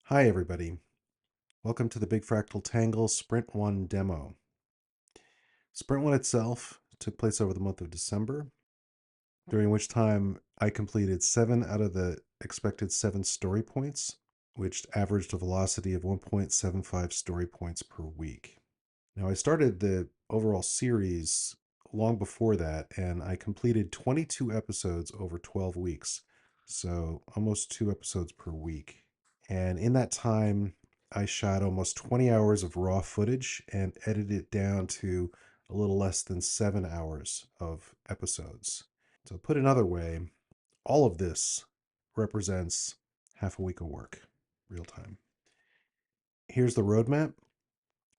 Hi everybody, welcome to the Big Fractal Tangle Sprint 1 demo. Sprint 1 itself took place over the month of December, during which time I completed 7 out of the expected 7 story points, which averaged a velocity of 1.75 story points per week. Now I started the overall series long before that, and I completed 22 episodes over 12 weeks, so almost 2 episodes per week. And in that time, I shot almost 20 hours of raw footage and edited it down to a little less than 7 hours of episodes. So, put another way, all of this represents half a week of work, real time. Here's the roadmap.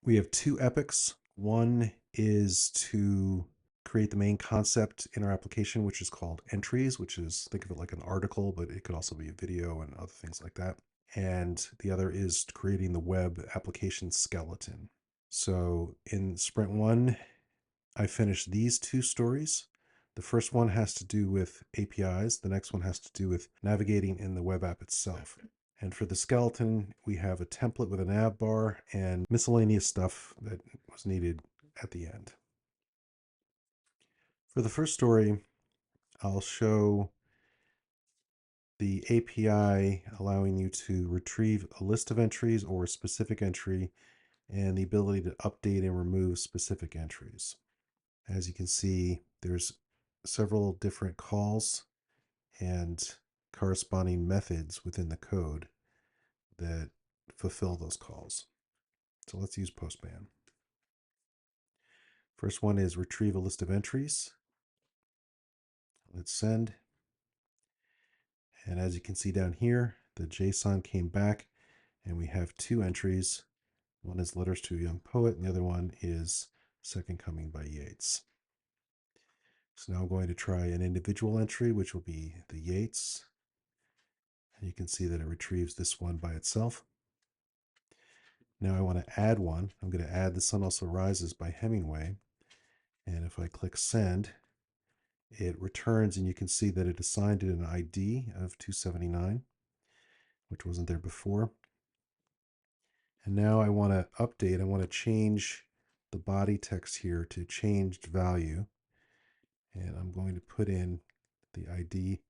We have 2 epics. One is to create the main concept in our application, which is called entries, which is, think of it like an article, but it could also be a video and other things like that. And the other is creating the web application skeleton. So in Sprint 1, I finished these 2 stories. The first one has to do with APIs. The next one has to do with navigating in the web app itself. And for the skeleton, we have a template with a nav bar and miscellaneous stuff that was needed at the end. For the first story, I'll show the API allowing you to retrieve a list of entries or a specific entry and the ability to update and remove specific entries. As you can see, there's several different calls and corresponding methods within the code that fulfill those calls. So let's use Postman. First one is retrieve a list of entries. Let's send. And as you can see down here, the JSON came back and we have 2 entries. One is Letters to a Young Poet and the other one is Second Coming by Yeats. So now I'm going to try an individual entry, which will be the Yeats. And you can see that it retrieves this one by itself. Now I want to add one. I'm going to add The Sun Also Rises by Hemingway. And if I click send, it returns and you can see that it assigned it an ID of 279, which wasn't there before. And now I want to update, I want to change the body text here to changed value. And I'm going to put in the ID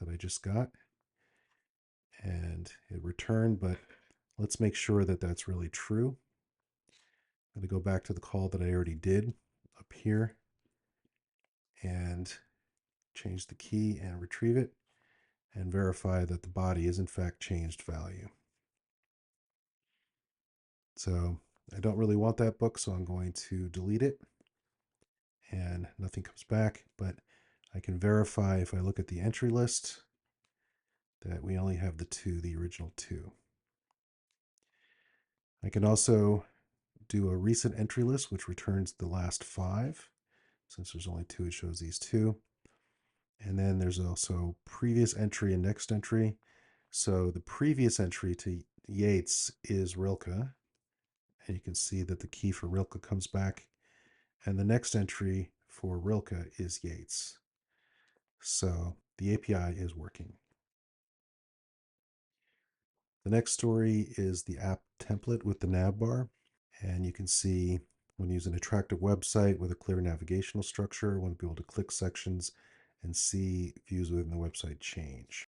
that I just got. And it returned, but let's make sure that that's really true. I'm going to go back to the call that I already did up here and change the key and retrieve it and verify that the body is in fact changed value. So I don't really want that book, so I'm going to delete it and nothing comes back, but I can verify if I look at the entry list that we only have the original 2. I can also do a recent entry list, which returns the last 5. Since there's only 2, it shows these 2. And then there's also previous entry and next entry. So the previous entry to Yeats is Rilke. And you can see that the key for Rilke comes back. And the next entry for Rilke is Yeats. So the API is working. The next story is the app template with the nav bar. And you can see when you use an attractive website with a clear navigational structure, I want to be able to click sections and see views within the website change.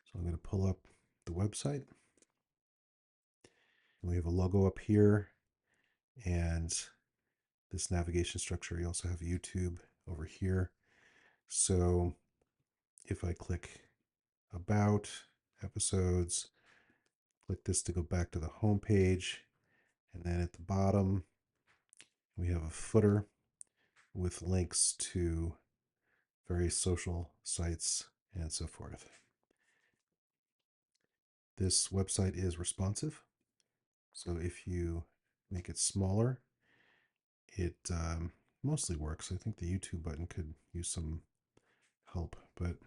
So I'm going to pull up the website. We have a logo up here and this navigation structure. You also have YouTube over here. So if I click About, Episodes, click this to go back to the home page, and then at the bottom we have a footer with links to various social sites and so forth. This website is responsive, so if you make it smaller, it mostly works. I think the YouTube button could use some help, but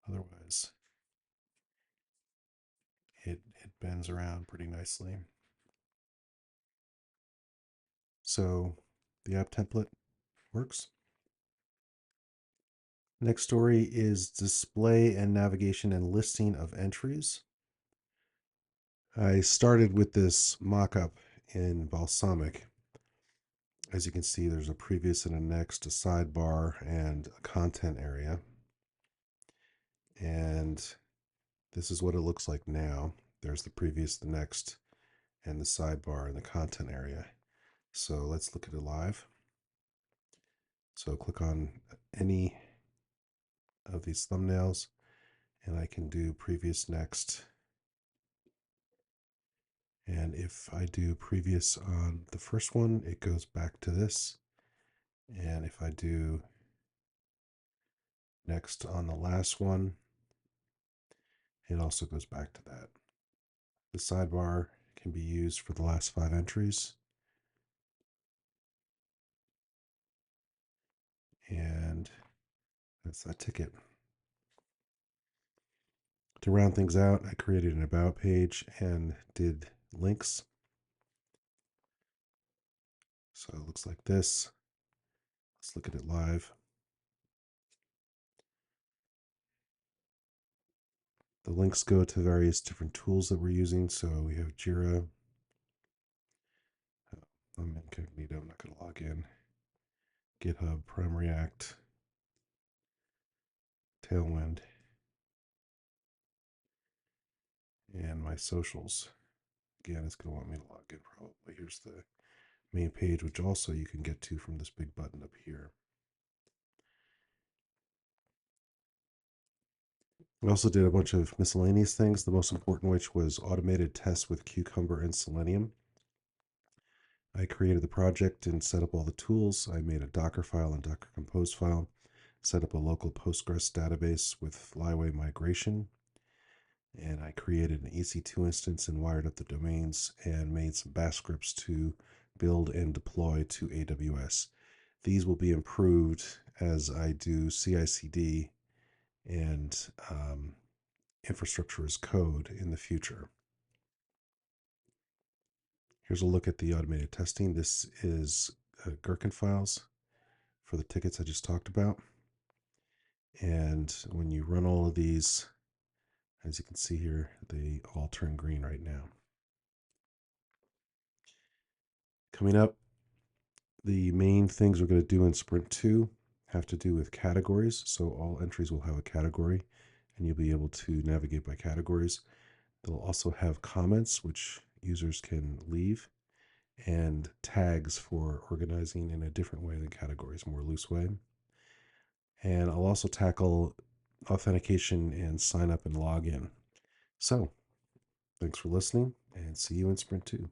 otherwise it bends around pretty nicely. So the app template works. Next story is display and navigation and listing of entries. I started with this mock-up in Balsamiq. As you can see, there's a previous and a next, a sidebar, and a content area. And this is what it looks like now. There's the previous, the next, and the sidebar and the content area. So let's look at it live. So click on any of these thumbnails, and I can do previous, next. And if I do previous on the first one, it goes back to this. And if I do next on the last one, it also goes back to that. The sidebar can be used for the last 5 entries. And that's that ticket. To round things out, I created an about page and did links. So it looks like this. Let's look at it live. The links go to various different tools that we're using. So we have Jira. I'm incognito, I'm not going to log in. GitHub, PrimeReact, Tailwind, and my socials. Again, it's going to want me to log in probably. Here's the main page, which also you can get to from this big button up here. We also did a bunch of miscellaneous things, the most important which was automated tests with Cucumber and Selenium. I created the project and set up all the tools. I made a Docker file and Docker Compose file, set up a local Postgres database with flyway migration, and I created an EC2 instance and wired up the domains and made some bash scripts to build and deploy to AWS. These will be improved as I do CI/CD and infrastructure as code in the future. Here's a look at the automated testing. This is Gherkin files for the tickets I just talked about. And when you run all of these, as you can see here, they all turn green right now. Coming up, the main things we're going to do in Sprint 2 have to do with categories. So all entries will have a category, and you'll be able to navigate by categories. They'll also have comments, which users can leave, and tags for organizing in a different way than categories, more loose way. And I'll also tackle authentication and sign up and log in. So thanks for listening, and see you in Sprint 2.